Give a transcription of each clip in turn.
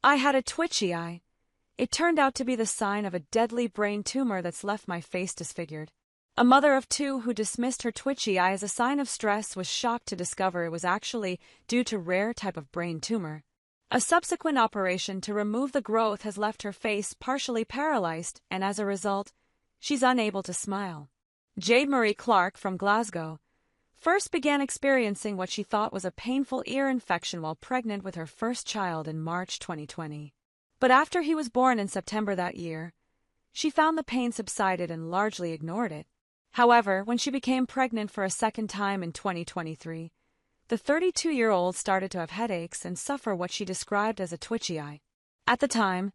I had a twitchy eye. It turned out to be the sign of a deadly brain tumor that's left my face disfigured. A mother of two who dismissed her twitchy eye as a sign of stress was shocked to discover it was actually due to rare type of brain tumor. A subsequent operation to remove the growth has left her face partially paralyzed, and as a result, she's unable to smile. Jade-Marie Clark from Glasgow first began experiencing what she thought was a painful ear infection while pregnant with her first child in March 2020. But after he was born in September that year, she found the pain subsided and largely ignored it. However, when she became pregnant for a second time in 2023, the 32-year-old started to have headaches and suffer what she described as a twitchy eye. At the time,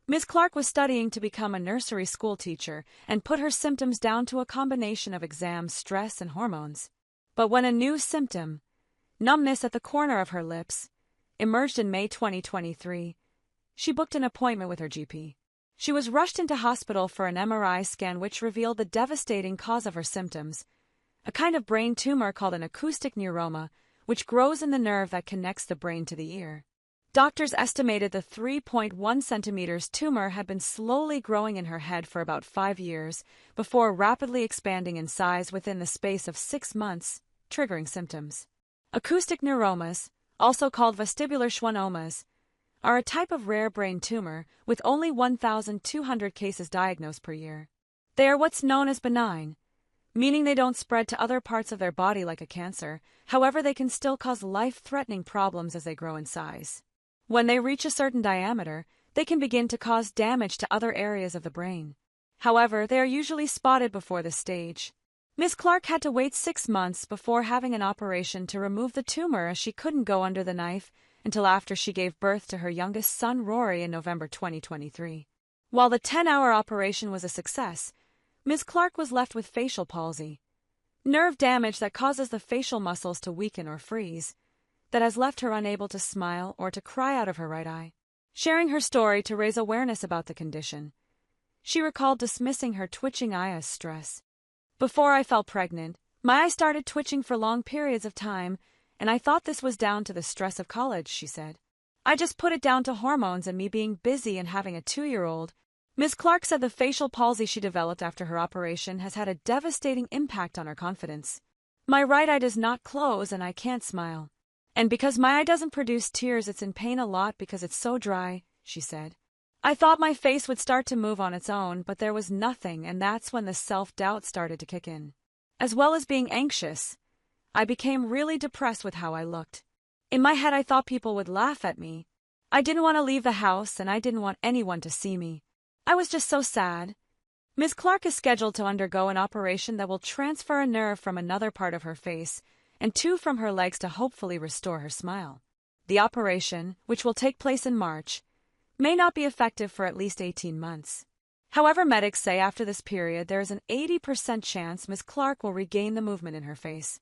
Ms. Clark was studying to become a nursery school teacher and put her symptoms down to a combination of exams, stress, and hormones. But when a new symptom, numbness at the corner of her lips, emerged in May 2023, she booked an appointment with her GP. She was rushed into hospital for an MRI scan which revealed the devastating cause of her symptoms, a kind of brain tumor called an acoustic neuroma, which grows in the nerve that connects the brain to the ear. Doctors estimated the 3.1 centimeters tumor had been slowly growing in her head for about 5 years, before rapidly expanding in size within the space of 6 months, triggering symptoms. Acoustic neuromas, also called vestibular schwannomas, are a type of rare brain tumor with only 1,200 cases diagnosed per year. They are what's known as benign, meaning they don't spread to other parts of their body like a cancer. However, they can still cause life-threatening problems as they grow in size. When they reach a certain diameter, they can begin to cause damage to other areas of the brain. However, they are usually spotted before this stage. Ms. Clark had to wait 6 months before having an operation to remove the tumor as she couldn't go under the knife until after she gave birth to her youngest son Rory in November 2023. While the 10-hour operation was a success, Ms. Clark was left with facial palsy, nerve damage that causes the facial muscles to weaken or freeze, that has left her unable to smile or to cry out of her right eye. Sharing her story to raise awareness about the condition, she recalled dismissing her twitching eye as stress. Before I fell pregnant, my eye started twitching for long periods of time, and I thought this was down to the stress of college, she said. I just put it down to hormones and me being busy and having a 2-year-old. Ms. Clark said the facial palsy she developed after her operation has had a devastating impact on her confidence. My right eye does not close and I can't smile. And because my eye doesn't produce tears, it's in pain a lot because it's so dry, she said. I thought my face would start to move on its own, but there was nothing, and that's when the self-doubt started to kick in. As well as being anxious, I became really depressed with how I looked. In my head, I thought people would laugh at me. I didn't want to leave the house, and I didn't want anyone to see me. I was just so sad. Ms. Clark is scheduled to undergo an operation that will transfer a nerve from another part of her face and 2 from her legs to hopefully restore her smile. The operation, which will take place in March, may not be effective for at least 18 months. However, medics say after this period there is an 80% chance Ms. Clark will regain the movement in her face.